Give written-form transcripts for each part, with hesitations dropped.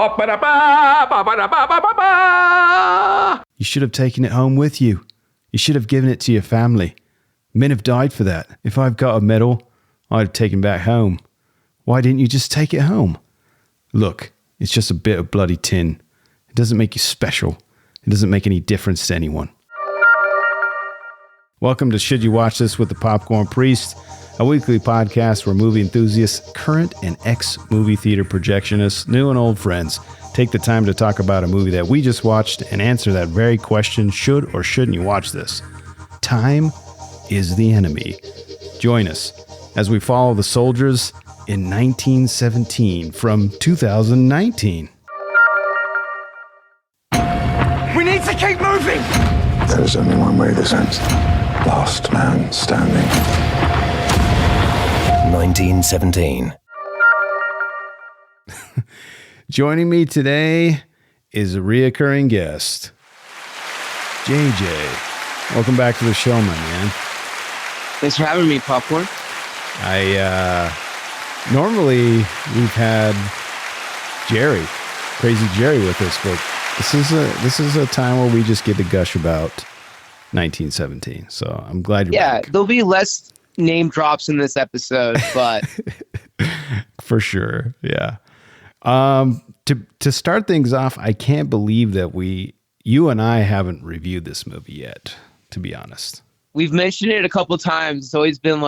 You should have taken it home with you. You should have given it to your family. Men have died for that. If I've got a medal, I'd have taken it back home. Why didn't you just take it home? Look, it's just a bit of bloody tin. It doesn't make you special. It doesn't make any difference to anyone. Welcome to Should You Watch This with the Popcorn Priest, a weekly podcast where movie enthusiasts, current and ex-movie theater projectionists, new and old friends, take the time to talk about a movie that we just watched and answer that very question, should or shouldn't you watch this? Time is the enemy. Join us as we follow the soldiers in 1917 from 2019. We need to keep moving! There's only one way this ends. Last man standing. 1917. Joining me today is a reoccurring guest, JJ. Welcome back to the show, my man. Thanks for having me, Popcorn. Normally we've had Jerry, Crazy Jerry, with us, but this is a time where we just get to gush about 1917. So I'm glad you're back. There'll be less name drops in this episode, but for sure, yeah. To start things off, I can't believe that you and I haven't reviewed this movie yet, to be honest. We've mentioned it a couple times. It's always been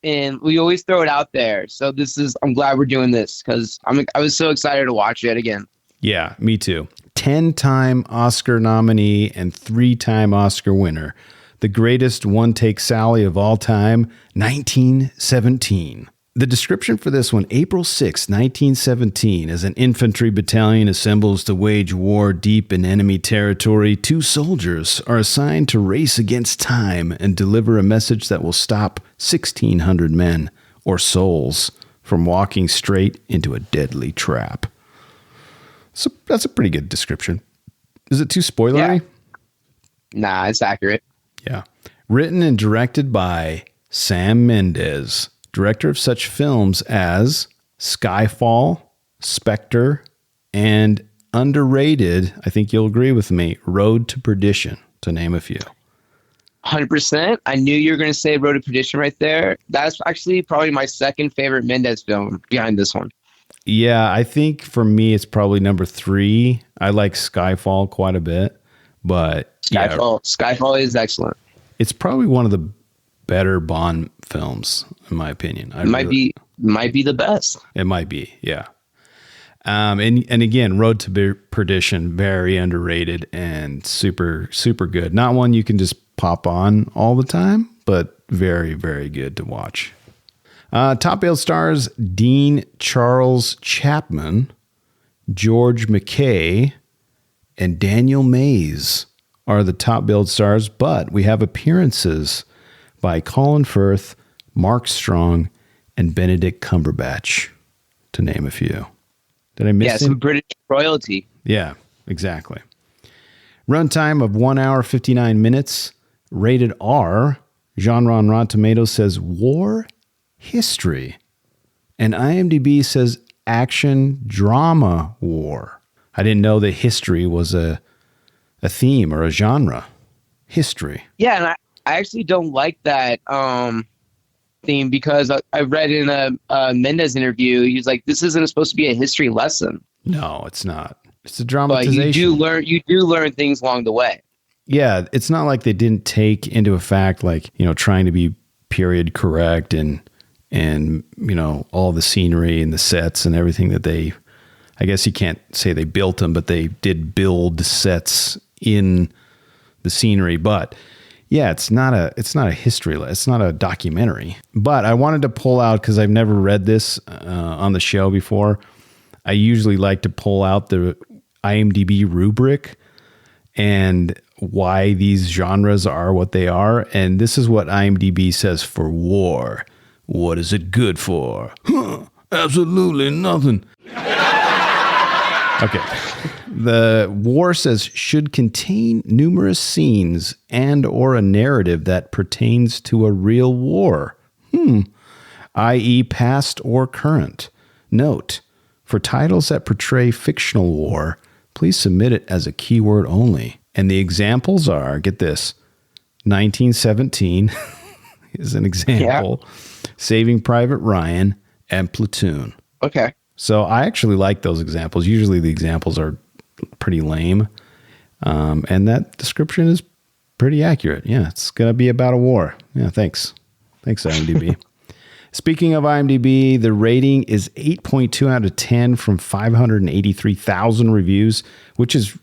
and we always throw it out there. So I'm glad we're doing this because I was so excited to watch it again. Yeah, me too. 10-time Oscar nominee and 3-time Oscar winner. The greatest one-take Sally of all time, 1917. The description for this one, April 6, 1917, as an infantry battalion assembles to wage war deep in enemy territory, 2 soldiers are assigned to race against time and deliver a message that will stop 1,600 men, or souls, from walking straight into a deadly trap. So that's a pretty good description. Is it too spoilery? Yeah. Nah, it's accurate. Yeah. Written and directed by Sam Mendes, director of such films as Skyfall, Spectre, and underrated, I think you'll agree with me, Road to Perdition, to name a few. 100%. I knew you were going to say Road to Perdition right there. That's actually probably my second favorite Mendes film behind this one. Yeah, I think for me, it's probably number 3. I like Skyfall quite a bit, but Skyfall is excellent. It's probably one of the better Bond films, in my opinion. Might be the best. It might be, yeah. And again, Road to Perdition, very underrated and super, super good. Not one you can just pop on all the time, but very, very good to watch. Top billed stars Dean Charles Chapman, George McKay, and Daniel Mays are the top billed stars, but we have appearances by Colin Firth, Mark Strong, and Benedict Cumberbatch, to name a few. Did I miss him? Some British royalty. Yeah, exactly. Runtime of 1 hour, 59 minutes. Rated R. Genre on Rotten Tomatoes says war history. And IMDb says action drama war. I didn't know that history was a theme or a genre. History. Yeah, and I actually don't like that theme because I read in a Mendes interview, he's like, this isn't supposed to be a history lesson. No, it's not. It's a dramatization. But you do learn things along the way. Yeah, it's not like they didn't take into effect, trying to be period correct and all the scenery and the sets and everything that I guess you can't say they built them, but they did build sets in the scenery. But yeah, it's not a history. It's not a documentary. But I wanted to pull out, because I've never read this on the show before. I usually like to pull out the IMDb rubric and why these genres are what they are. And this is what IMDb says for war. What is it good for? Absolutely nothing. Okay. The war says should contain numerous scenes and or a narrative that pertains to a real war. i.e. past or current. Note, For titles that portray fictional war, please submit it as a keyword only. And the examples are, get this, 1917 is an example, Saving Private Ryan, and Platoon. Okay. So I actually like those examples. Usually the examples are pretty lame. And that description is pretty accurate. Yeah, it's going to be about a war. Yeah, thanks. Thanks, IMDb. Speaking of IMDb, the rating is 8.2 out of 10 from 583,000 reviews, which is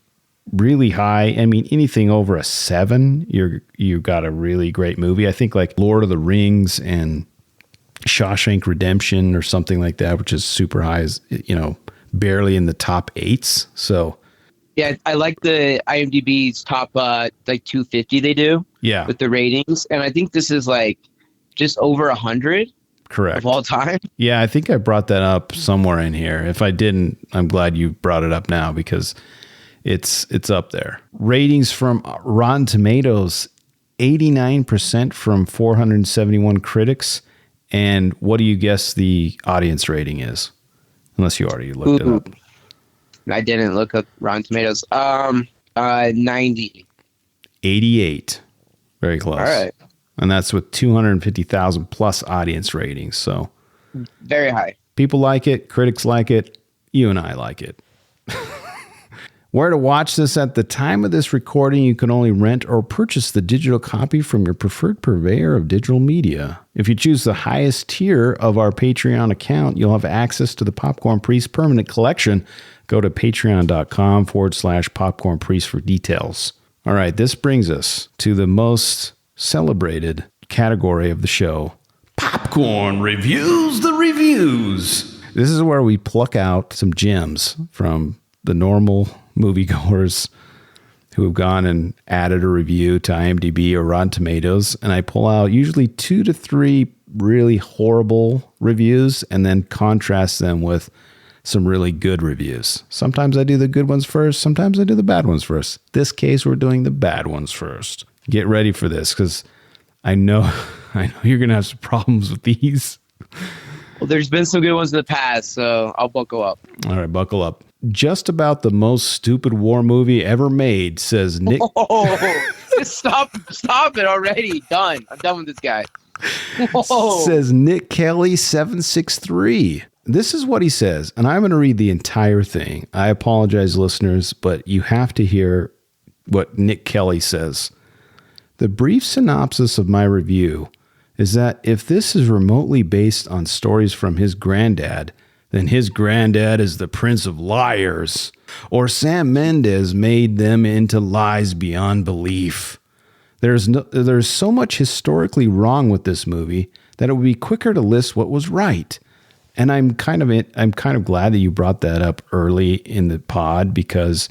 really high. I mean, anything over a 7, you got a really great movie. I think like Lord of the Rings and Shawshank Redemption or something like that, which is super high, is, barely in the top 8s. So yeah, I like the IMDb's top like 250 they do. Yeah. With the ratings, and I think this is like just over 100. Correct. Of all time. Yeah, I think I brought that up somewhere in here. If I didn't, I'm glad you brought it up now because it's up there. Ratings from Rotten Tomatoes, 89% from 471 critics. And what do you guess the audience rating is? Unless you already looked it up. I didn't look up Rotten Tomatoes. 90. 88. Very close. All right. And that's with 250,000 plus audience ratings. So very high. People like it. Critics like it. You and I like it. Where to watch this? At the time of this recording, you can only rent or purchase the digital copy from your preferred purveyor of digital media. If you choose the highest tier of our Patreon account, you'll have access to the Popcorn Priest permanent collection. Go to patreon.com/Popcorn Priest for details. All right, this brings us to the most celebrated category of the show. Popcorn Reviews the Reviews. This is where we pluck out some gems from the normal moviegoers who have gone and added a review to IMDb or Rotten Tomatoes, and I pull out usually 2 to 3 really horrible reviews and then contrast them with some really good reviews. Sometimes I do the good ones first, sometimes I do the bad ones first. This case, we're doing the bad ones first. Get ready for this because I know you're going to have some problems with these. Well, there's been some good ones in the past, so I'll buckle up. All right, buckle up. Just about the most stupid war movie ever made, says Nick. Oh, just stop it already. Done. I'm done with this guy. Whoa. Says Nick Kelly 763. This is what he says, and I'm going to read the entire thing. I apologize, listeners, but you have to hear what Nick Kelly says. The brief synopsis of my review is that if this is remotely based on stories from his granddad, then his granddad is the prince of liars, or Sam Mendes made them into lies beyond belief. There's so much historically wrong with this movie that it would be quicker to list what was right. And I'm kind of glad that you brought that up early in the pod because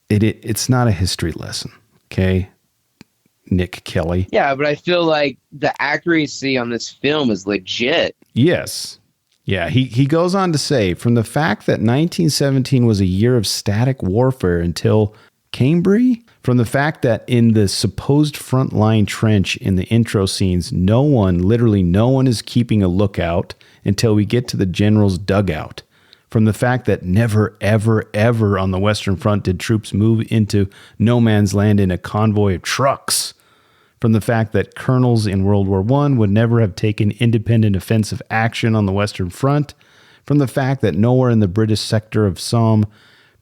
it's not a history lesson, okay? Nick Kelly. Yeah, but I feel like the accuracy on this film is legit. Yes. Yeah, he goes on to say, from the fact that 1917 was a year of static warfare until Cambrai, from the fact that in the supposed frontline trench in the intro scenes, literally no one is keeping a lookout until we get to the general's dugout, from the fact that never, ever, ever on the Western Front did troops move into no man's land in a convoy of trucks, from the fact that colonels in World War I would never have taken independent offensive action on the Western Front, from the fact that nowhere in the British sector of Somme,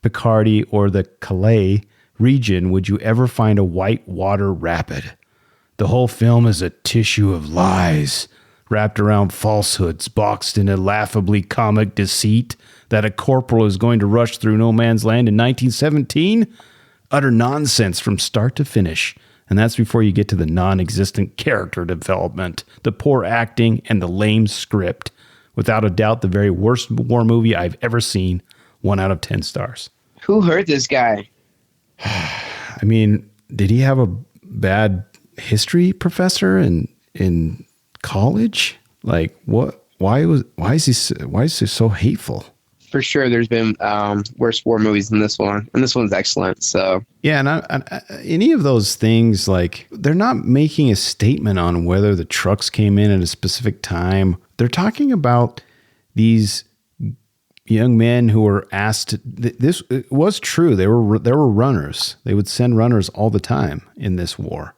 Picardy, or the Calais region would you ever find a white water rapid. The whole film is a tissue of lies, wrapped around falsehoods, boxed in a laughably comic deceit that a corporal is going to rush through no man's land in 1917? Utter nonsense from start to finish. And that's before you get to the non-existent character development, the poor acting, and the lame script. Without a doubt, the very worst war movie I've ever seen. 1 out of 10 stars. Who hurt this guy? I mean, did he have a bad history professor in college? Like, what? Why is he so hateful? For sure, there's been worse war movies than this one, and this one's excellent. So yeah, and any of those things, like, they're not making a statement on whether the trucks came in at a specific time. They're talking about these, young men who were asked this was true. There were runners. They would send runners all the time in this war.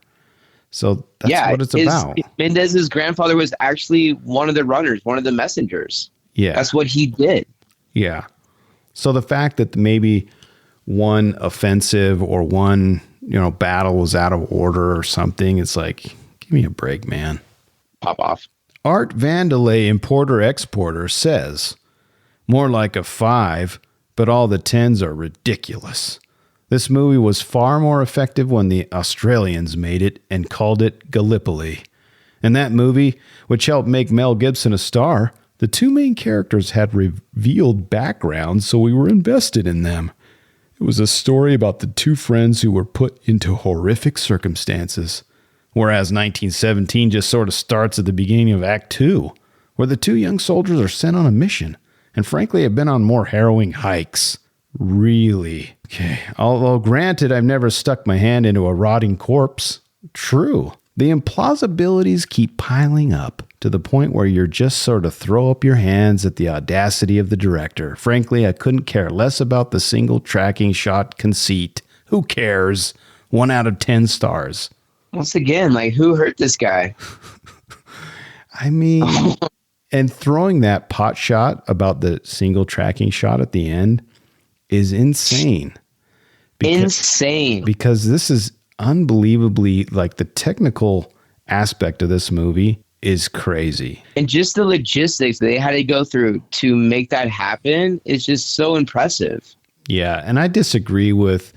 So that's what it's about. Mendes's grandfather was actually one of the runners, one of the messengers. Yeah. That's what he did. Yeah. So the fact that maybe one offensive or one, battle was out of order or something, it's like, give me a break, man. Pop off. Art Vandelay, importer-exporter, says, more like a 5, but all the 10s are ridiculous. This movie was far more effective when the Australians made it and called it Gallipoli. In that movie, which helped make Mel Gibson a star, the two main characters had revealed backgrounds, so we were invested in them. It was a story about the two friends who were put into horrific circumstances. Whereas 1917 just sort of starts at the beginning of Act 2, where the two young soldiers are sent on a mission, and frankly have been on more harrowing hikes. Really? Okay. Although granted, I've never stuck my hand into a rotting corpse. True. The implausibilities keep piling up to the point where you're just sort of throw up your hands at the audacity of the director. Frankly, I couldn't care less about the single tracking shot conceit. Who cares? 1 out of 10 stars. Once again, who hurt this guy? I mean, and throwing that pot shot about the single tracking shot at the end is insane. Because this is unbelievably, the technical aspect of this movie is crazy. And just the logistics they had to go through to make that happen is just so impressive. Yeah, and I disagree with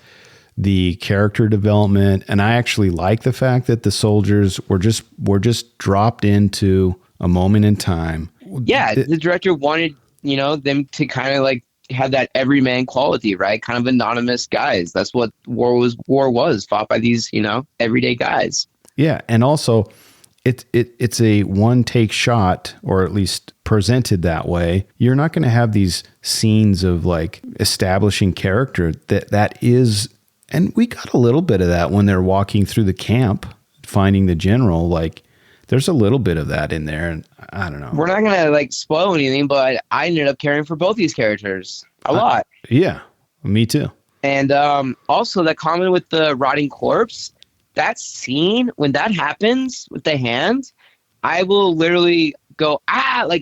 the character development, and I actually like the fact that the soldiers were just dropped into a moment in time. Yeah, the director wanted, them to kind of have that everyman quality, right? Kind of anonymous guys. That's what war was fought by these, everyday guys. Yeah, and also it's a one take shot, or at least presented that way. You're not going to have these scenes of establishing character that is, and we got a little bit of that when they're walking through the camp, finding the general. There's a little bit of that in there, and I don't know. We're not gonna spoil anything, but I ended up caring for both these characters a lot. Yeah, me too. And also that comment with the rotting corpse, that scene when that happens with the hand, I will literally go out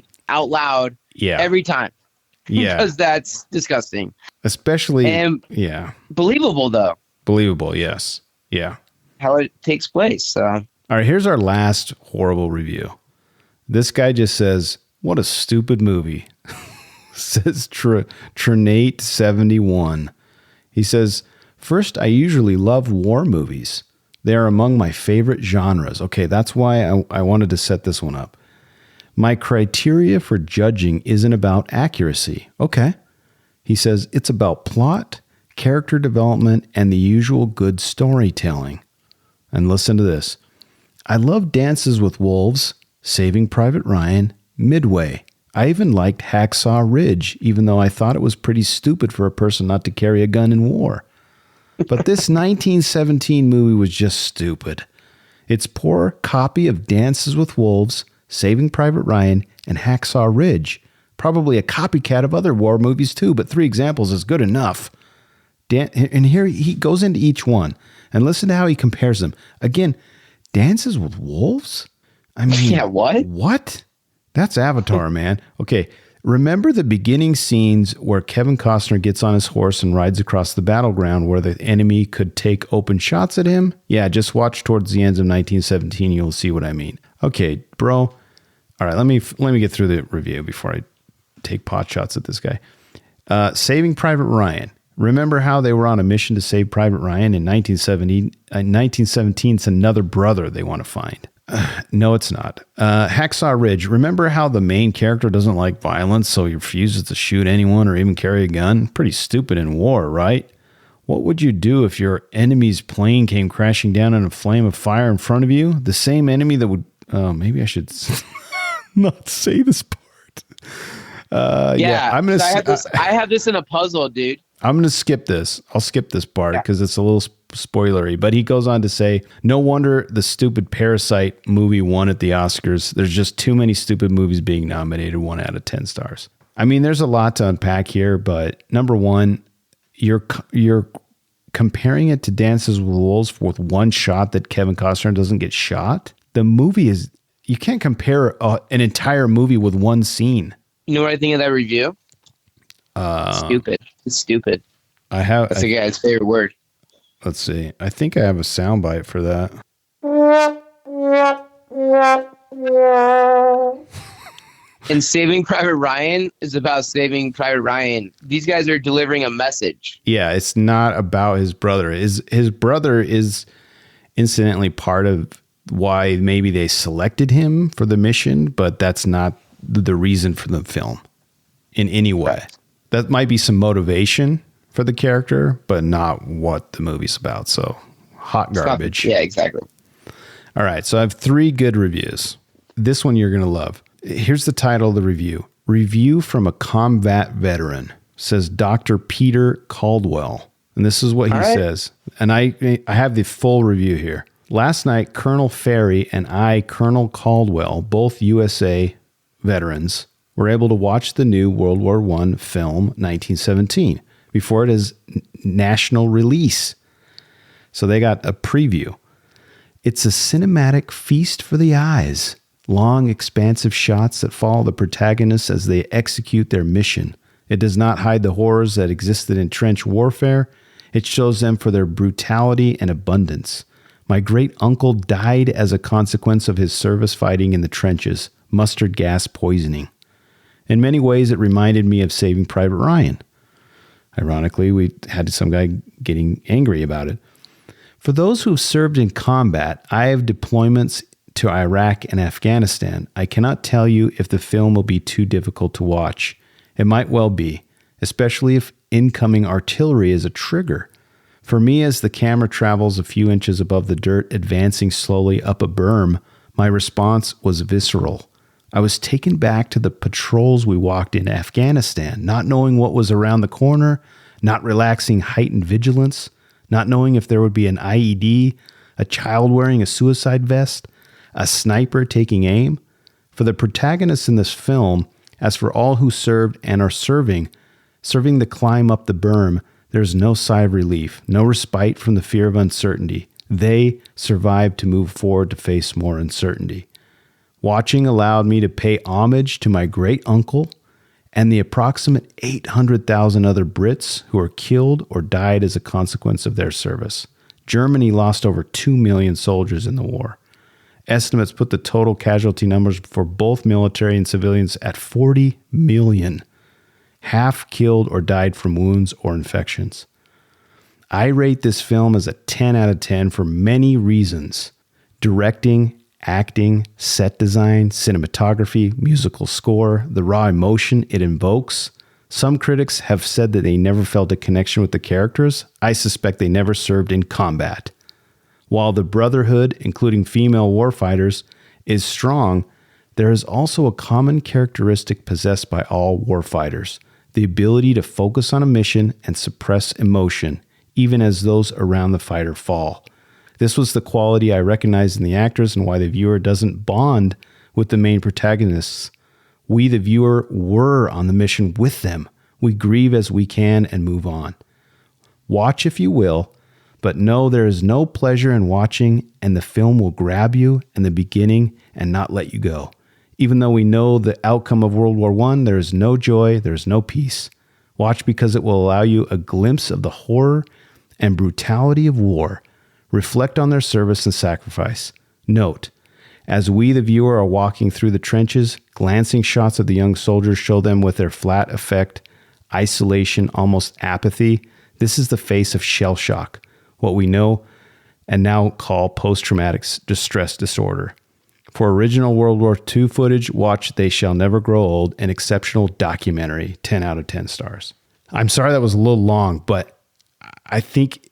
loud. Yeah. Every time. Yeah, because that's disgusting. Especially, yeah, believable though. Believable, yes, yeah. How it takes place. All right, here's our last horrible review. This guy just says, what a stupid movie. Says Trinate71. He says, first, I usually love war movies. They are among my favorite genres. Okay, that's why I wanted to set this one up. My criteria for judging isn't about accuracy. Okay. He says, it's about plot, character development, and the usual good storytelling. And listen to this. I love Dances with Wolves, Saving Private Ryan, Midway. I even liked Hacksaw Ridge, even though I thought it was pretty stupid for a person not to carry a gun in war. But this 1917 movie was just stupid. Its poor copy of Dances with Wolves, Saving Private Ryan, and Hacksaw Ridge. Probably a copycat of other war movies too, but 3 examples is good enough. And here he goes into each one. And listen to how he compares them. Again, Dances with Wolves? I mean, yeah, what? What? That's Avatar, man. Okay, remember the beginning scenes where Kevin Costner gets on his horse and rides across the battleground where the enemy could take open shots at him? Yeah, just watch towards the ends of 1917. You'll see what I mean. Okay, bro. All right, let me get through the review before I take pot shots at this guy. Saving Private Ryan. Remember how they were on a mission to save Private Ryan in 1917? 1917, it's another brother they want to find. No, it's not. Hacksaw Ridge. Remember how the main character doesn't like violence, so he refuses to shoot anyone or even carry a gun? Pretty stupid in war, right? What would you do if your enemy's plane came crashing down in a flame of fire in front of you? The same enemy that would... maybe I should not say this part. I'm gonna. I have this in a puzzle, dude. I'm going to skip this. I'll skip this part because it's a little spoilery. But he goes on to say, no wonder the stupid Parasite movie won at the Oscars. There's just too many stupid movies being nominated. 1 out of 10 stars. I mean, there's a lot to unpack here, but number one, you're comparing it to Dances with Wolves with one shot that Kevin Costner doesn't get shot. The movie is, you can't compare an entire movie with one scene. You know what I think of that review? Stupid. It's stupid. That's the guy's favorite word. Let's see. I think I have a soundbite for that. And Saving Private Ryan is about Saving Private Ryan. These guys are delivering a message. Yeah, it's not about his brother. His brother is incidentally part of why maybe they selected him for the mission, but that's not the reason for the film in any way. Right. That might be some motivation for the character, but not what the movie's about. So hot garbage. Yeah, exactly. All right. So I have 3 good reviews. This one you're going to love. Here's the title of the review. Review from a combat veteran, says Dr. Peter Caldwell. And this is what he says. And I have the full review here. Last night, Colonel Ferry and I, Colonel Caldwell, both USA veterans, were able to watch the new World War I film 1917 before it is national release. So they got a preview. It's a cinematic feast for the eyes. Long, expansive shots that follow the protagonists as they execute their mission. It does not hide the horrors that existed in trench warfare. It shows them for their brutality and abundance. My great uncle died as a consequence of his service fighting in the trenches, mustard gas poisoning. In many ways, it reminded me of Saving Private Ryan. Ironically, we had some guy getting angry about it. For those who served in combat, I have deployments to Iraq and Afghanistan. I cannot tell you if the film will be too difficult to watch. It might well be, especially if incoming artillery is a trigger. For me, as the camera travels a few inches above the dirt, advancing slowly up a berm, my response was visceral. I was taken back to the patrols we walked in Afghanistan, not knowing what was around the corner, not relaxing heightened vigilance, not knowing if there would be an IED, a child wearing a suicide vest, a sniper taking aim. For the protagonists in this film, as for all who served and are serving the climb up the berm, there's no sigh of relief, no respite from the fear of uncertainty. They survived to move forward to face more uncertainty. Watching allowed me to pay homage to my great uncle and the approximate 800,000 other Brits who were killed or died as a consequence of their service. Germany lost over 2 million soldiers in the war. Estimates put the total casualty numbers for both military and civilians at 40 million. Half killed or died from wounds or infections. I rate this film as a 10 out of 10 for many reasons. Directing, acting, set design, cinematography, musical score, the raw emotion it invokes. Some critics have said that they never felt a connection with the characters. I suspect they never served in combat. While the brotherhood, including female warfighters, is strong, there is also a common characteristic possessed by all warfighters: the ability to focus on a mission and suppress emotion, even as those around the fighter fall. This was the quality I recognized in the actors and why the viewer doesn't bond with the main protagonists. We, the viewer, were on the mission with them. We grieve as we can and move on. Watch if you will, but know there is no pleasure in watching, and the film will grab you in the beginning and not let you go. Even though we know the outcome of World War I, there is no joy, there is no peace. Watch because it will allow you a glimpse of the horror and brutality of war. Reflect on their service and sacrifice. Note, as we, the viewer, are walking through the trenches, glancing shots of the young soldiers show them with their flat effect, isolation, almost apathy. This is the face of shell shock, what we know and now call post-traumatic stress disorder. For original World War II footage, watch They Shall Never Grow Old, an exceptional documentary, 10 out of 10 stars. I'm sorry that was a little long, but I think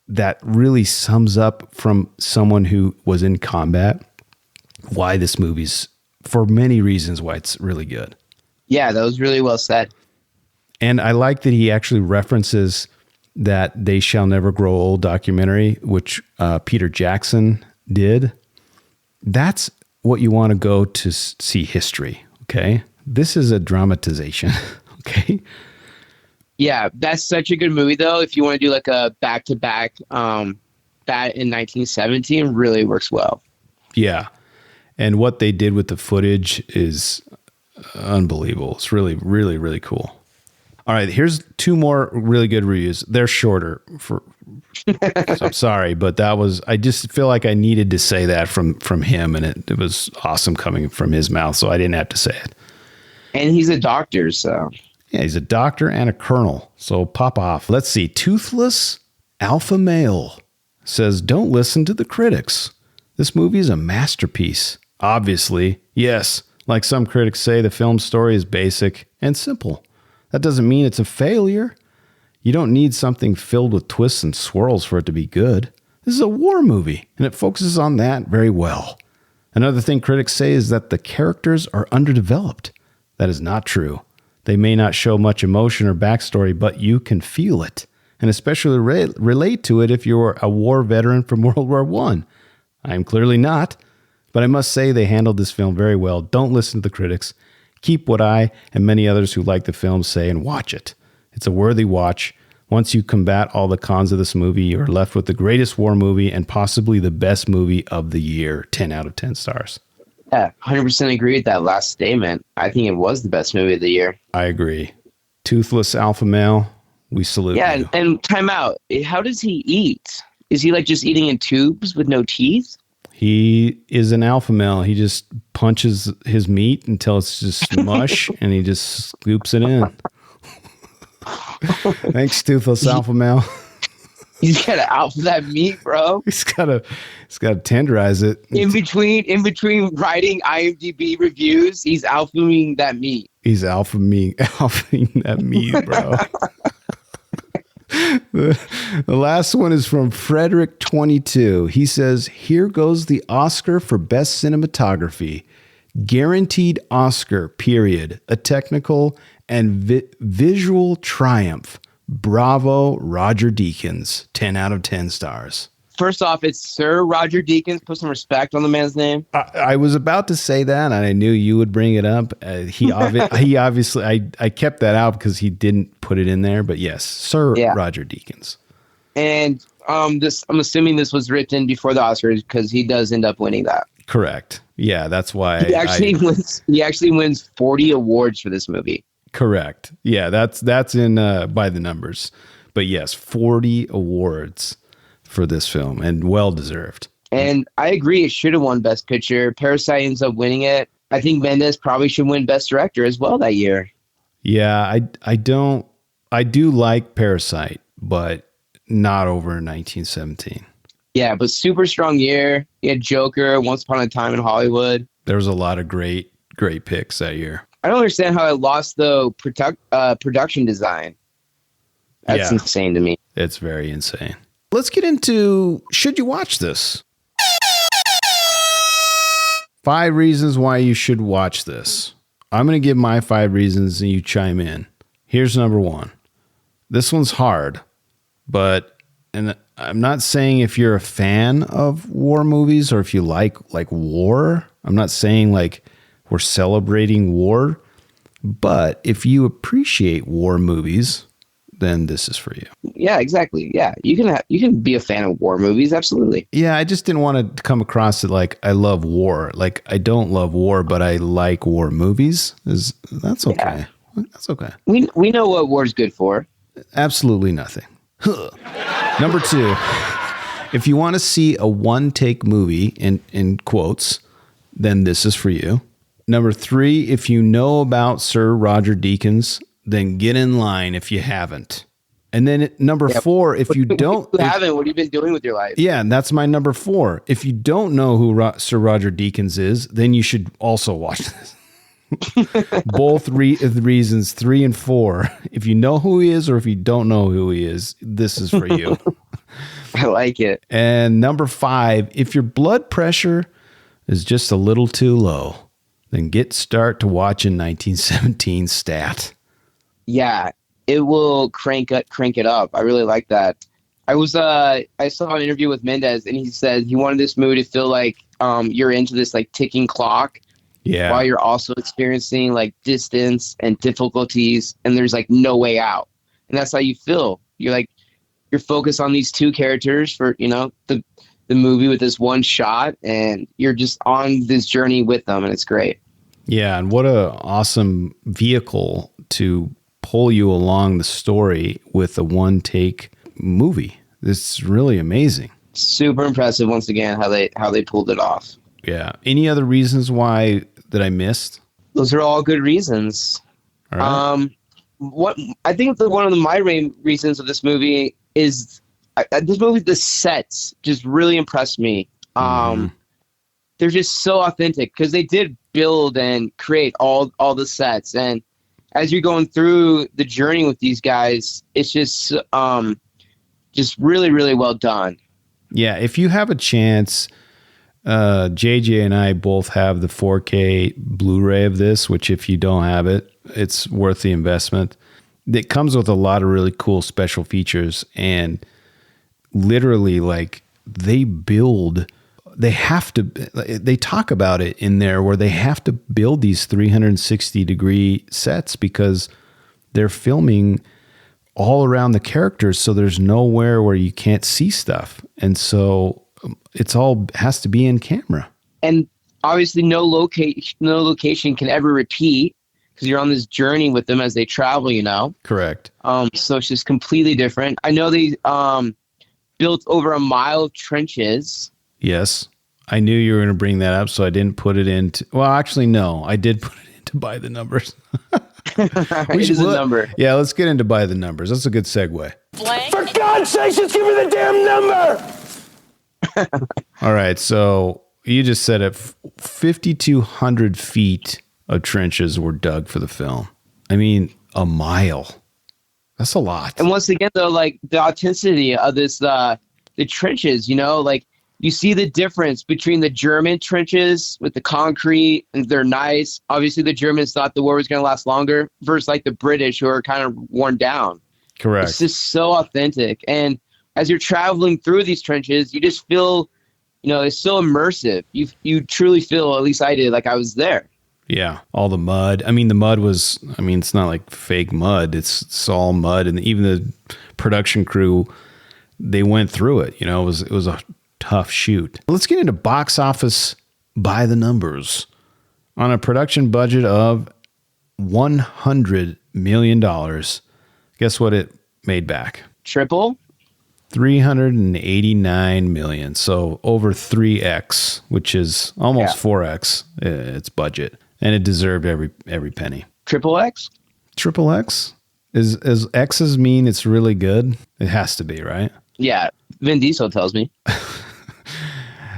that really sums up from someone who was in combat why this movie's, for many reasons, why it's really good. Yeah, that was really well said. And I like that he actually references that They Shall Never Grow Old documentary, which Peter Jackson did. That's what you want to go to see history, okay? This is a dramatization. Okay. Yeah, that's such a good movie though. If you want to do like a back-to-back that in 1917 really works well. Yeah. And what they did with the footage is unbelievable. It's really, really, really cool. All right, here's 2 more really good reviews. They're shorter. So I'm sorry, but I just feel like I needed to say that from him, and it was awesome coming from his mouth, so I didn't have to say it. And he's a doctor, so. Yeah, he's a doctor and a colonel, so pop off. Let's see. Toothless Alpha Male says, don't listen to the critics. This movie is a masterpiece. Obviously, yes. Like some critics say, the film story is basic and simple. That doesn't mean it's a failure. You don't need something filled with twists and swirls for it to be good. This is a war movie, and it focuses on that very well. Another thing critics say is that the characters are underdeveloped. That is not true. They may not show much emotion or backstory, but you can feel it, and especially relate to it if you're a war veteran from World War I. I am clearly not, but I must say they handled this film very well. Don't listen to the critics. Keep what I and many others who like the film say and watch it. It's a worthy watch. Once you combat all the cons of this movie, you're left with the greatest war movie and possibly the best movie of the year. 10 out of 10 stars. Yeah, 100% agree with that last statement. I think it was the best movie of the year. I agree. Toothless Alpha Male, we salute you. And time out. How does he eat? Is he like just eating in tubes with no teeth? He is an alpha male. He just punches his meat until it's just mush, and he just scoops it in. Thanks, Toothless Alpha Male. He's got to alpha that meat, bro. He's got to tenderize it. In between writing IMDb reviews, he's alphaing that meat. He's alphaing that meat, bro. The last one is from Frederick22. He says, here goes the Oscar for Best Cinematography. Guaranteed Oscar, period. A technical and visual triumph. Bravo, Roger Deakins. 10 out of 10 stars. First off, it's Sir Roger Deakins. Put some respect on the man's name. I was about to say that, and I knew you would bring it up. He obviously, I kept that out because he didn't put it in there. But yes, Sir Roger Deakins. And I'm assuming this was written before the Oscars because he does end up winning that. Correct. Yeah, that's why he actually wins 40 awards for this movie. Correct. Yeah, that's in by the numbers. But yes, 40 awards for this film, and well deserved. And I agree, it should have won Best Picture. Parasite ends up winning it. I think Mendes probably should win Best Director as well that year. Yeah, I do like Parasite, but not over 1917. Yeah, but super strong year. You had Joker, Once Upon a Time in Hollywood. There was a lot of great picks that year. I don't understand how it lost the production design. That's insane to me. It's very insane. Let's get into, should you watch this? 5 reasons why you should watch this. I'm going to give my 5 reasons and you chime in. Here's number 1. This one's hard, and I'm not saying if you're a fan of war movies or if you like war. I'm not saying like we're celebrating war, but if you appreciate war movies, then this is for you. Yeah, exactly. Yeah, you can be a fan of war movies, absolutely. Yeah, I just didn't want to come across it like I love war. Like I don't love war, but I like war movies. That's okay. Yeah. That's okay. We know what war's good for. Absolutely nothing. Number 2, if you want to see a one-take movie in quotes, then this is for you. Number 3, if you know about Sir Roger Deakins, then get in line if you haven't. And then number 4, if you don't... What have you been doing with your life? Yeah, and that's my number 4. If you don't know who Sir Roger Deakins is, then you should also watch this. Both reasons 3 and 4. If you know who he is or if you don't know who he is, this is for you. I like it. And number 5, if your blood pressure is just a little too low, then start to watch in 1917 Stat. Yeah, it will crank it up. I really like that. I saw an interview with Mendes, and he said he wanted this movie to feel like you're into this like ticking clock, Yeah. while you're also experiencing like distance and difficulties, and there's like no way out. And that's how you feel. You're focused on these two characters for, the movie with this one shot, and you're just on this journey with them, and it's great. Yeah, and what a awesome vehicle to pull you along the story with a one-take movie. It's really amazing. Super impressive once again how they pulled it off. Yeah. Any other reasons why that I missed? Those are all good reasons. All right. What I think one of my main reasons of this movie is the sets just really impressed me. They're just so authentic because they did build and create all the sets, and as you're going through the journey with these guys, it's just really, really well done. Yeah, if you have a chance, JJ and I both have the 4K Blu-ray of this, which if you don't have it, it's worth the investment. It comes with a lot of really cool special features, and literally like they talk about it in there where they have to build these 360-degree sets because they're filming all around the characters, so there's nowhere where you can't see stuff. And so it's all has to be in camera. And obviously no location can ever repeat because you're on this journey with them as they travel, Correct. So it's just completely different. I know they built over a mile of trenches. Yes. I knew you were going to bring that up, so I didn't put it into... Well, actually, no. I did put it into By the Numbers. It is a number. Yeah, let's get into By the Numbers. That's a good segue. For God's sake, just give me the damn number! All right, so you just said it. 5,200 feet of trenches were dug for the film. I mean, a mile. That's a lot. And once again, though, like the authenticity of this, the trenches, like you see the difference between the German trenches with the concrete, and they're nice. Obviously, the Germans thought the war was going to last longer versus like the British who are kind of worn down. Correct. It's just so authentic. And as you're traveling through these trenches, you just feel, it's so immersive. You truly feel, at least I did, like I was there. Yeah, all the mud. I mean, the mud was, it's not like fake mud. It's all mud. And even the production crew, they went through it. It was a tough shoot. Let's get into box office By the Numbers. On a production budget of $100 million, guess what it made back? Triple? $389 million. So over 3x, which is almost 4x its budget. And it deserved every penny. Triple X? Triple X? Is X's mean it's really good? It has to be, right? Yeah. Vin Diesel tells me.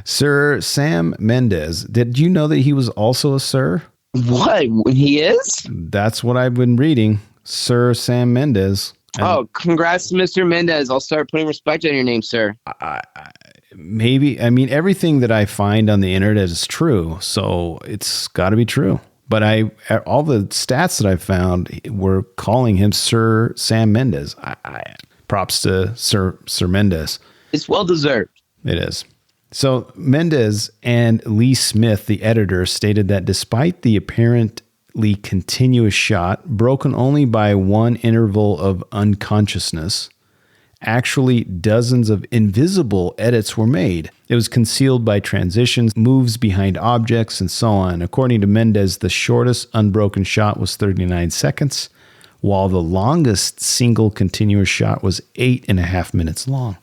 Sir Sam Mendes. Did you know that he was also a sir? What? He is? That's what I've been reading. Sir Sam Mendes. Oh, congrats to Mr. Mendes. I'll start putting respect on your name, sir. Maybe. Everything that I find on the internet is true, so it's got to be true. But all the stats that I found were calling him Sir Sam Mendes. Props to Sir Mendes. It's well deserved. It is. So Mendes and Lee Smith, the editor, stated that despite the apparently continuous shot, broken only by one interval of unconsciousness, actually dozens of invisible edits were made. It was concealed by transitions, moves behind objects, and so on. According to Mendes, the shortest unbroken shot was 39 seconds, while the longest single continuous shot was 8.5 minutes long.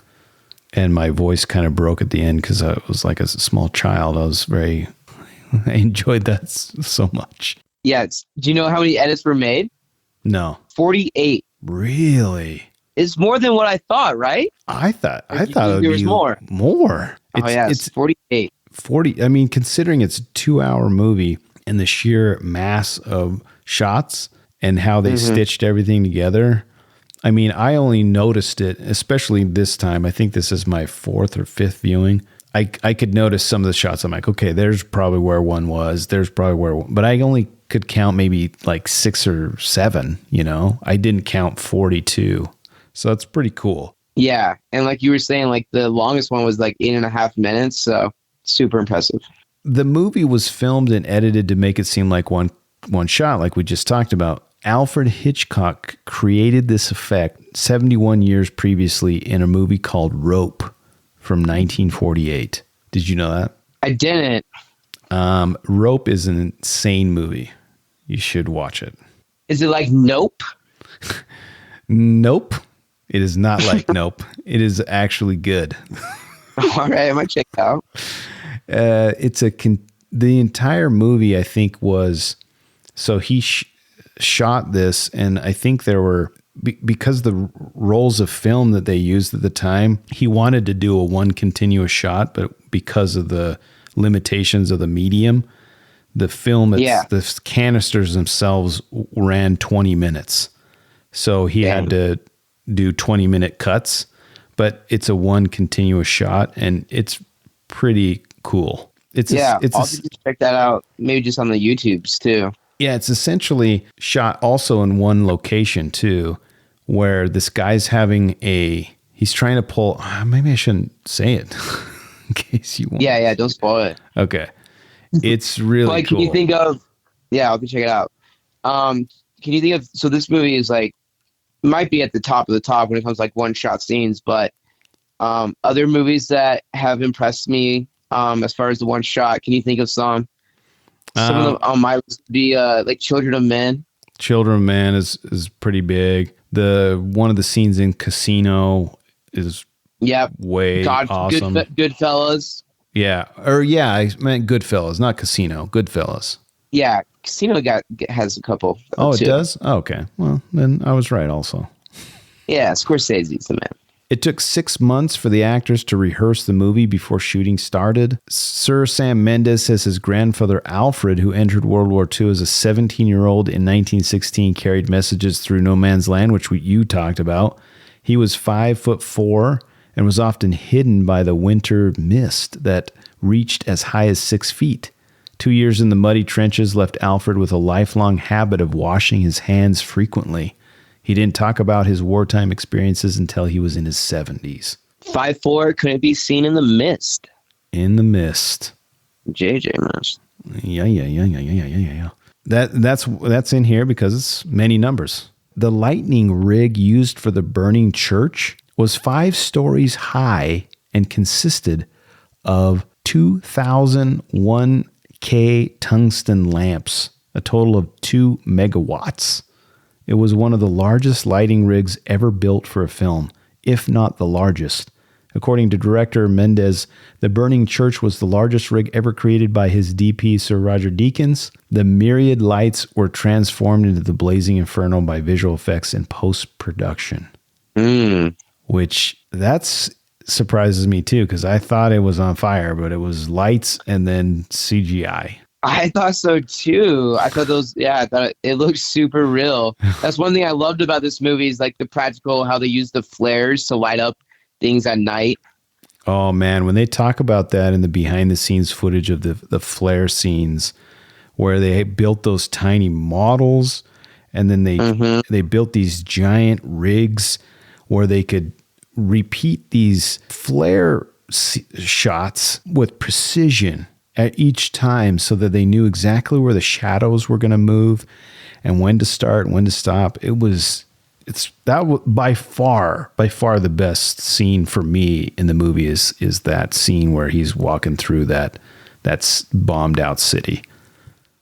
And my voice kind of broke at the end because I was like a small child. I enjoyed that so much. Yeah. Do you know how many edits were made? No. 48. Really? It's more than what I thought, right? I thought it would there was be more. More. It's 48. 40. Considering it's a 2-hour movie and the sheer mass of shots and how they stitched everything together. I only noticed it, especially this time. I think this is my 4th or 5th viewing. I could notice some of the shots. I'm like, okay, there's probably where one was. There's probably where, but I only could count maybe like 6 or 7, I didn't count 42. So that's pretty cool. Yeah. And like you were saying, like the longest one was like 8.5 minutes. So super impressive. the movie was filmed and edited to make it seem like one shot, like we just talked about. Alfred Hitchcock created this effect 71 years previously in a movie called Rope from 1948. Did you know that? I didn't. Rope is an insane movie. You should watch it. Is it like Nope? Nope. It is not like Nope. It is actually good. All right, I might check it out. The entire movie, I think, was so he shot this, and I think there were because the rolls of film that they used at the time, he wanted to do a one continuous shot, but because of the limitations of the medium, the film, the canisters themselves ran 20 minutes. So he had to do 20-minute cuts, but it's a one continuous shot, and it's pretty cool. I'll just check that out. Maybe just on the YouTubes too. Yeah, it's essentially shot also in one location too, where this guy's he's trying to pull, maybe I shouldn't say it in case you want. Yeah, don't spoil it. Okay. It's really cool. Can you think of, I'll check it out. Can you think of, so this movie is like, might be at the top of the top when it comes to like one shot scenes, but other movies that have impressed me as far as the one shot, can you think of some? Some of them on my list would be like Children of Men. Children of Men is pretty big. One of the scenes in Casino is way awesome. Goodfellas. Yeah. I meant Goodfellas, not Casino. Goodfellas. Yeah, Casino has a couple. Oh, it does? Oh, okay. Well, then I was right also. Yeah, Scorsese's the man. It took 6 months for the actors to rehearse the movie before shooting started. Sir Sam Mendes says his grandfather Alfred, who entered World War II as a 17-year-old in 1916, carried messages through no man's land, which you talked about. He was 5'4" and was often hidden by the winter mist that reached as high as 6 feet. 2 years in the muddy trenches left Alfred with a lifelong habit of washing his hands frequently. He didn't talk about his wartime experiences until he was in his 70s. 5'4", couldn't be seen in the mist. In the mist. JJ Mist. Yeah. That's in here because it's many numbers. The lightning rig used for the burning church was 5 stories high and consisted of 2,001 K tungsten lamps, a total of 2 megawatts. It was one of the largest lighting rigs ever built for a film, if not the largest. According to director Mendes, the burning church was the largest rig ever created by his DP, Sir Roger Deakins. The myriad lights were transformed into the blazing inferno by visual effects and post-production. Which, that's surprises me too, because I thought it was on fire, but it was lights and then CGI. I thought so too. I thought it looked super real. That's one thing I loved about this movie is like the practical, how they use the flares to light up things at night. Oh man, when they talk about that in the behind the scenes footage of the flare scenes where they built those tiny models and then they built these giant rigs where they could repeat these flare shots with precision at each time so that they knew exactly where the shadows were going to move and when to start and when to stop. By far the best scene for me in the movie is that scene where he's walking through that bombed out city.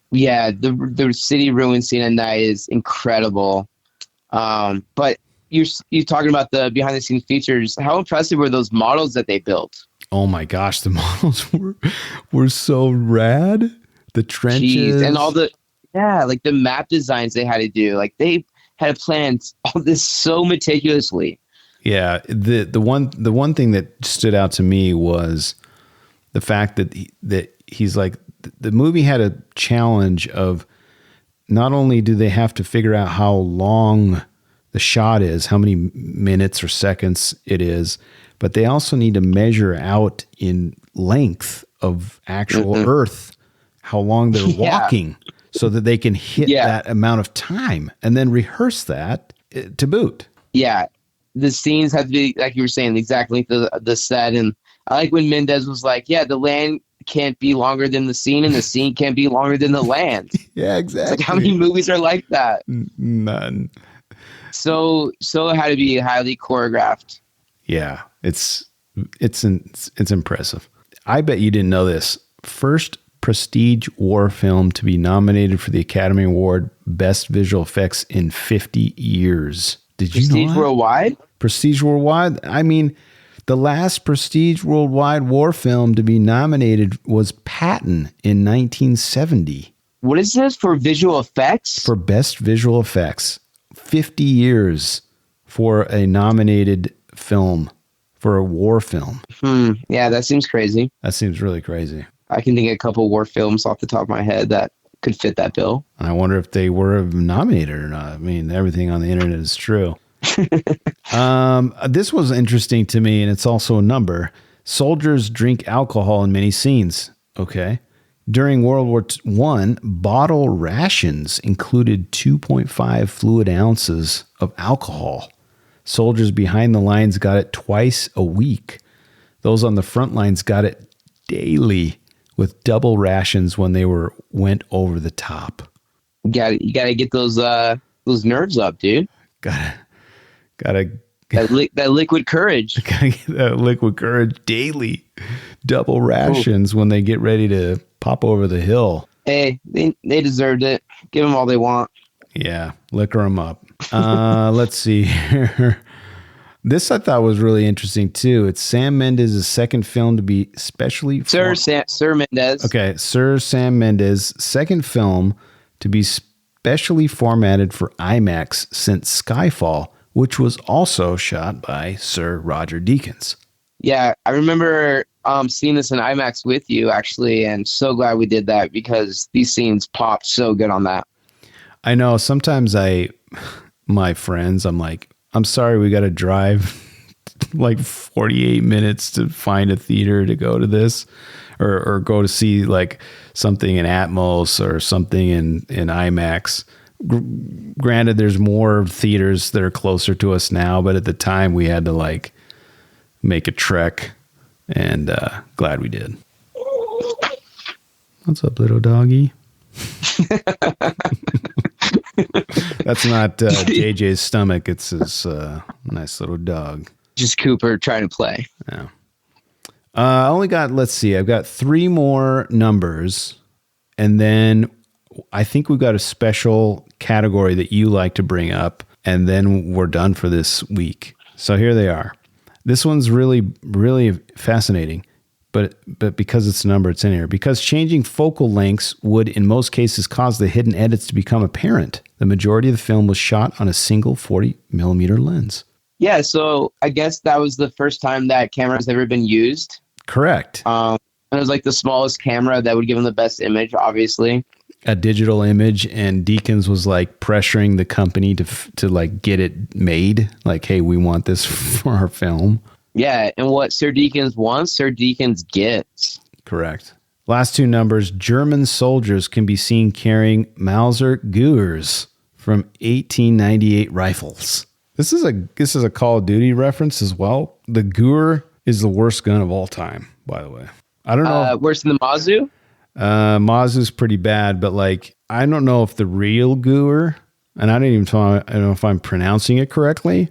Yeah, the city ruin scene at night is incredible. But you're talking about the behind the scenes features. How impressive were those models that they built? Oh my gosh, the models were so rad. The trenches and all like the map designs they had to do. Like they had planned all this so meticulously. Yeah, the one thing that stood out to me was the fact that he's like, the movie had a challenge of not only do they have to figure out how long the shot is, how many minutes or seconds it is, but they also need to measure out in length of actual Earth how long they're walking so that they can hit that amount of time and then rehearse that to boot. Yeah. The scenes have to be, like you were saying, exactly the set. And I like when Mendes was like, the land can't be longer than the scene, and the scene can't be longer than the land. Yeah, exactly. It's like, how many movies are like that? None. So it had to be highly choreographed. Yeah, it's impressive. I bet you didn't know this. First prestige war film to be nominated for the Academy Award Best Visual Effects in 50 years. Did you know that? Prestige Worldwide? Prestige Worldwide? I mean, the last Prestige Worldwide war film to be nominated was Patton in 1970. What is this for visual effects? For Best Visual Effects. 50 years for a nominated film, for a war film. Yeah, that seems crazy. That seems really crazy. I can think of a couple war films off the top of my head that could fit that bill. And I wonder if they were nominated or not. I mean, everything on the internet is true. This was interesting to me, and it's also a number. Soldiers drink alcohol in many scenes. Okay. During World War I, bottle rations included 2.5 fluid ounces of alcohol. Soldiers behind the lines got it twice a week. Those on the front lines got it daily with double rations when they went over the top. You gotta get those nerves up, dude. Gotta that liquid courage. Gotta get that liquid courage daily. Double rations when they get ready to pop over the hill. Hey, they deserved it. Give them all they want. Yeah, liquor them up. Let's see here. This I thought was really interesting too. It's Sam Mendes' second film to be specially Sir Mendes. Okay, Sir Sam Mendes' second film to be specially formatted for IMAX since Skyfall, which was also shot by Sir Roger Deakins. Yeah, I remember seeing this in IMAX with you actually, and so glad we did that because these scenes popped so good on that. I know. Sometimes my friends, I'm like, I'm sorry, we got to drive like 48 minutes to find a theater to go to this or go to see like something in Atmos or something in IMAX. Granted, there's more theaters that are closer to us now, but at the time we had to like make a trek, and glad we did. What's up, little doggy? That's not JJ's stomach. It's his nice little dog. Just Cooper trying to play. Yeah. I only got, let's see, I've got 3 more numbers, and then I think we've got a special category that you like to bring up, and then we're done for this week. So here they are. This one's really, really fascinating. But because it's a number, it's in here. Because changing focal lengths would, in most cases, cause the hidden edits to become apparent. The majority of the film was shot on a single 40 millimeter lens. Yeah, so I guess that was the first time that camera has ever been used. Correct. And it was like the smallest camera that would give them the best image, obviously. A digital image, and Deakins was like pressuring the company to like get it made. Like, hey, we want this for our film. Yeah, and what Sir Deakins wants, Sir Deakins gets. Correct. Last 2 numbers. German soldiers can be seen carrying Mauser Geuers from 1898 rifles. This is a Call of Duty reference as well. The Geuer is the worst gun of all time, by the way. I don't know. Worse than the Mazu? Mazu's pretty bad, but like I don't know if the real Geuer, and I don't know if I'm pronouncing it correctly,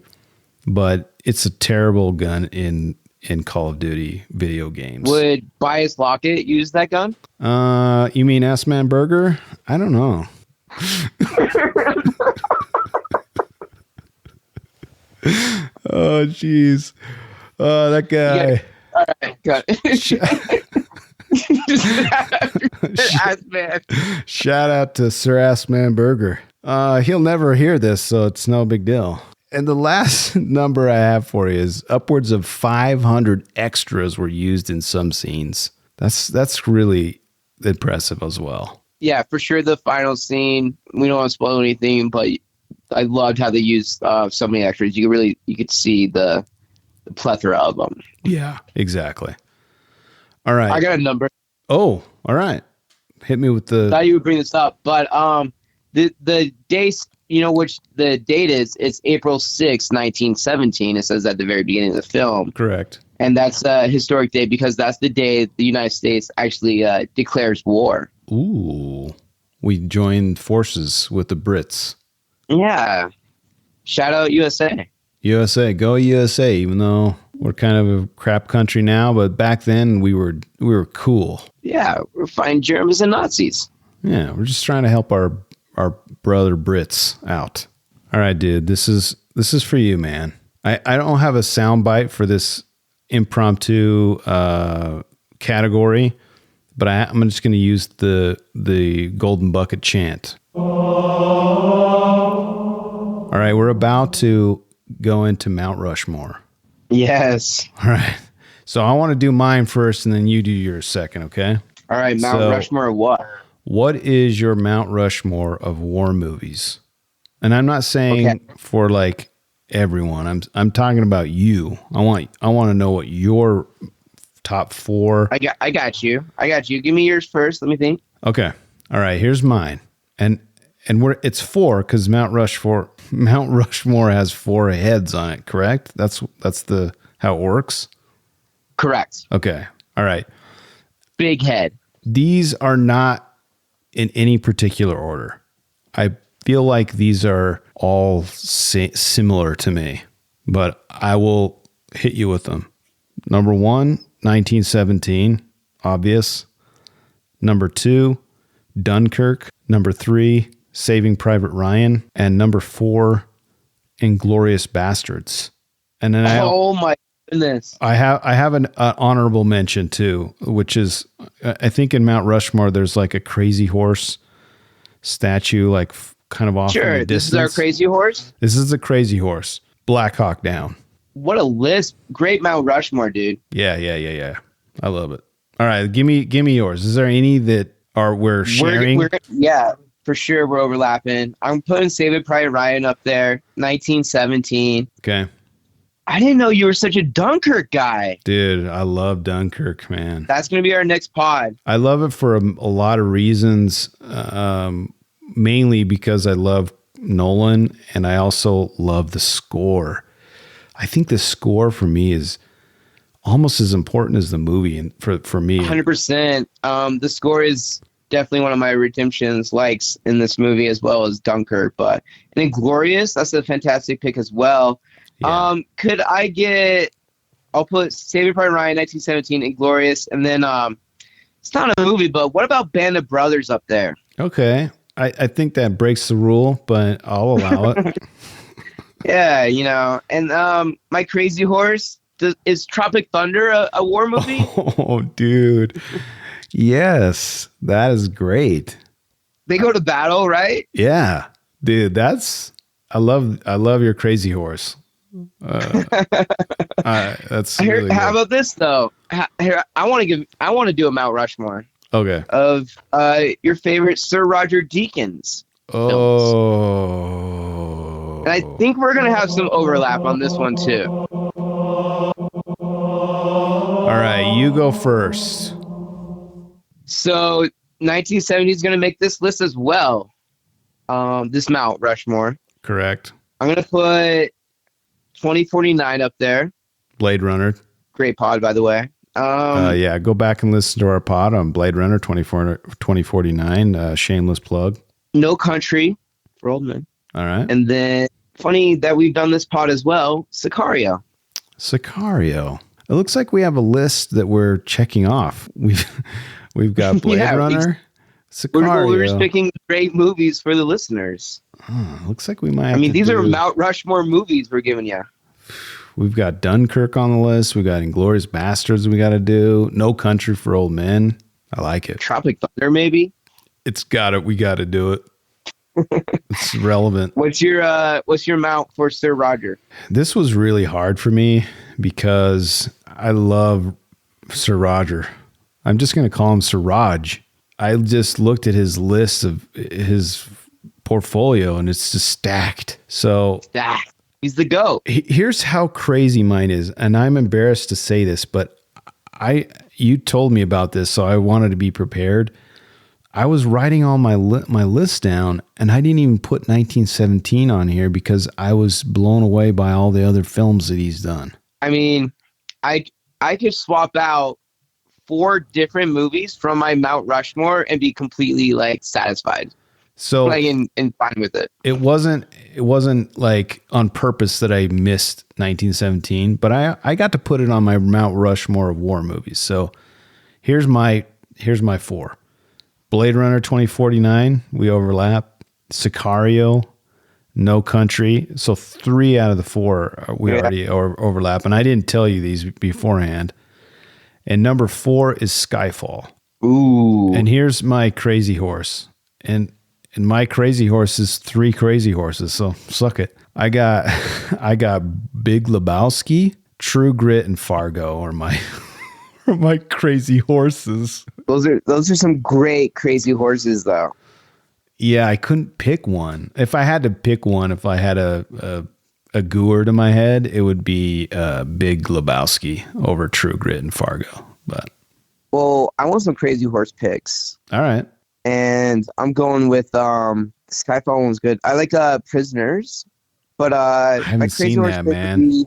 but it's a terrible gun in Call of Duty video games. Would Bias Lockett use that gun? You mean S-Man Burger? I don't know. Oh, jeez. That guy. Yeah. All right, got it. Shout out to Sir Assman Burger. He'll never hear this, so it's no big deal. And the last number I have for you is upwards of 500 extras were used in some scenes. That's really impressive as well. Yeah, for sure. The final scene, we don't want to spoil anything, but I loved how they used so many extras. You could see the plethora of them. Yeah, exactly. All right. I got a number. Oh, all right. Hit me with the... I thought you would bring this up, but the day, you know which the date is? It's April 6th, 1917. It says at the very beginning of the film. Correct. And that's a historic day because that's the day the United States actually declares war. Ooh. We joined forces with the Brits. Yeah. Shout out USA. USA, go USA, even though we're kind of a crap country now, but back then we were cool. Yeah, we're fighting Germans and Nazis. Yeah, we're just trying to help our brother Brits out. All right, dude, this is for you, man. I don't have a soundbite for this impromptu category, but I'm just going to use the Golden Bucket chant. All right, we're about to go into Mount Rushmore. Yes. All right. So I want to do mine first, and then you do yours second, okay? All right, Mount Rushmore of what? What is your Mount Rushmore of war movies? And I'm not saying for like everyone. I'm talking about you. I want to know what your top 4. I got you. Give me yours first. Let me think. Okay. All right. Here's mine. And it's 4 because Mount Rushmore has 4 heads on it. Correct? That's how it works. Correct. Okay. All right. Big head. These are not in any particular order. I feel like these are all similar to me, but I will hit you with them. Number 1, 1917, obvious. Number 2, Dunkirk. Number 3, Saving Private Ryan. And number 4, Inglourious Bastards. And then oh my goodness. I have an honorable mention too, which is I think in Mount Rushmore there's like a crazy horse statue, like kind of off in the distance. This is our crazy horse. This is the crazy horse. Black Hawk Down. What a list! Great Mount Rushmore, dude. Yeah. I love it. All right, give me yours. Is there any that we're sharing? Yeah, for sure we're overlapping. I'm putting Saving Private Ryan up there. 1917. Okay. I didn't know you were such a Dunkirk guy. Dude, I love Dunkirk, man. That's going to be our next pod. I love it for a lot of reasons, mainly because I love Nolan, and I also love the score. I think the score for me is almost as important as the movie, and for me. 100%. The score is definitely one of my redemptions likes in this movie as well as Dunkirk. But Inglourious, that's a fantastic pick as well. Yeah. Could I get? I'll put Saving Private Ryan, 1917, Inglourious, and then it's not a movie, but what about Band of Brothers up there? Okay, I think that breaks the rule, but I'll allow it. Yeah, and my Crazy Horse. Is Tropic Thunder a war movie? Oh, dude, yes, that is great. They go to battle, right? Yeah, dude, I love your Crazy Horse. That's really good. How about this though? Here, I want to do a Mount Rushmore. Okay. Of your favorite Sir Roger Deakins. Oh. And I think we're gonna have some overlap on this one too. All right, you go first. So 1970 is gonna make this list as well. This Mount Rushmore. Correct. I'm gonna put 2049 up there. Blade Runner. Great pod, by the way. Yeah, go back and listen to our pod on Blade Runner 2049. Shameless plug. No Country for Old Men. All right. And then, funny that we've done this pod as well, Sicario. It looks like we have a list that we're checking off. We've got Blade Runner, Sicario. We're just picking great movies for the listeners. Looks like we might have these are Mount Rushmore movies we're giving you. We've got Dunkirk on the list. We got Inglourious Bastards we got to do. No Country for Old Men. I like it. Tropic Thunder, maybe? We got to do it. It's relevant. What's your mount for Sir Roger? This was really hard for me because I love Sir Roger. I'm just going to call him Sir Raj. I just looked at his list of his portfolio and it's just stacked. So he's the GOAT. Here's how crazy mine is. And I'm embarrassed to say this, but you told me about this, so I wanted to be prepared. I was writing all my list down, and I didn't even put 1917 on here because I was blown away by all the other films that he's done. I mean, I could swap out 4 different movies from my Mount Rushmore and be completely like satisfied. So like and fine with it. It wasn't like on purpose that I missed 1917, but I got to put it on my Mount Rushmore of war movies. So here's my 4. Blade Runner 2049, we overlap. Sicario, No Country. So 3 out of the 4 we already overlap. And I didn't tell you these beforehand. And number 4 is Skyfall. Ooh. And here's my crazy horse. And my crazy horse is 3 crazy horses. So suck it. I got Big Lebowski, True Grit, and Fargo are my my crazy horses. Those are some great crazy horses, though. Yeah, I couldn't pick one. If I had to pick one, if I had a Gourd in my head, it would be Big Lebowski over True Grit and Fargo. But well, I want some crazy horse picks. All right, and I'm going with Skyfall one's good. I like Prisoners, but I haven't seen that, man.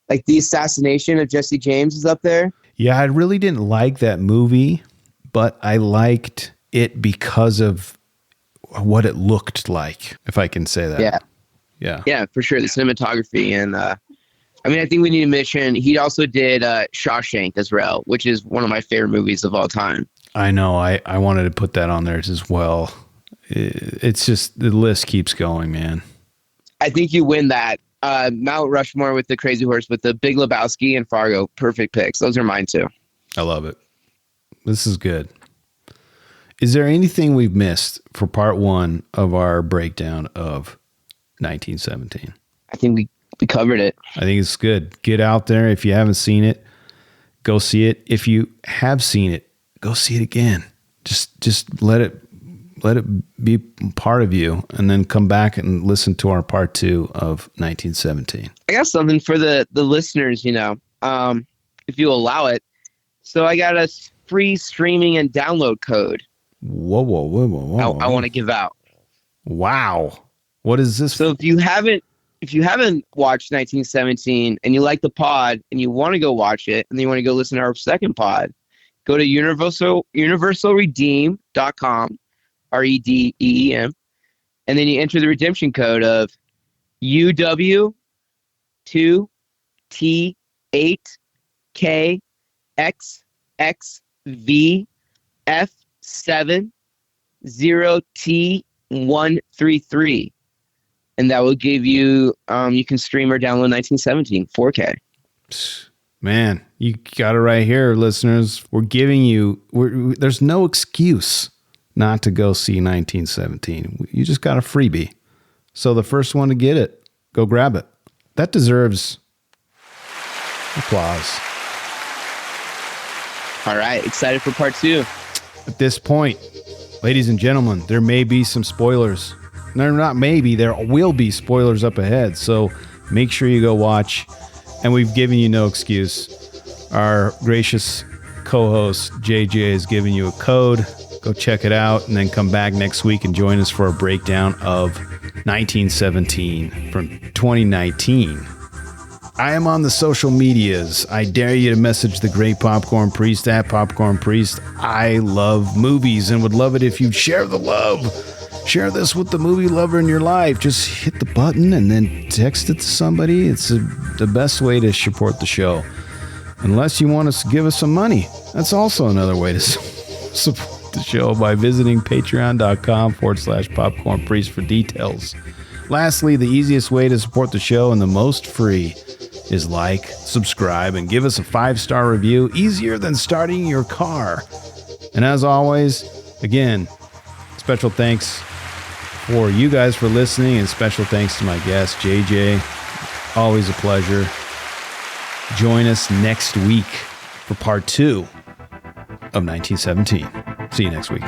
Like the assassination of Jesse James is up there. Yeah, I really didn't like that movie, but I liked it because of what it looked like, if I can say that. Yeah, for sure. The cinematography. And I think we need to mention he also did Shawshank as well, which is one of my favorite movies of all time. I know. I wanted to put that on there as well. It's just the list keeps going, man. I think you win that. Mount Rushmore with the Crazy Horse, with the Big Lebowski and Fargo. Perfect picks. Those are mine too. I love it. This is good. Is there anything we've missed for part 1 of our breakdown of 1917? I think we covered it. I think it's good. Get out there. If you haven't seen it, go see it. If you have seen it, go see it again. Just let it be part of you, and then come back and listen to our part 2 of 1917. I got something for the listeners, if you allow it. So I got a free streaming and download code. Whoa. I want to give out. Wow. What is this? So if you haven't watched 1917 and you like the pod and you want to go watch it and then you want to go listen to our second pod, go to universalredeem.com, REDEEM, and then you enter the redemption code of UW2THXXVF70T133. And that will give you, you can stream or download 1917 4K. Man, you got it right here, listeners. We're giving you, there's no excuse not to go see 1917. You just got a freebie. So the first one to get it, go grab it. That deserves applause. All right, excited for part 2. At this point, ladies and gentlemen, there may be some spoilers. No, not maybe. There will be spoilers up ahead. So make sure you go watch. And we've given you no excuse. Our gracious co-host, JJ, has given you a code. Go check it out and then come back next week and join us for a breakdown of 1917 from 2019. I am on the social medias. I dare you to message the great Popcorn Priest at Popcorn Priest. I love movies and would love it if you'd share the love. Share this with the movie lover in your life. Just hit the button and then text it to somebody. It's the best way to support the show. Unless you want us to give us some money. That's also another way to support the show by visiting patreon.com/Popcorn Priest for details. Lastly, the easiest way to support the show and the most free is like, subscribe, and give us a 5-star review. Easier than starting your car. And as always, again, special thanks for you guys for listening, and special thanks to my guest, JJ. Always a pleasure. Join us next week for part 2 of 1917. See you next week.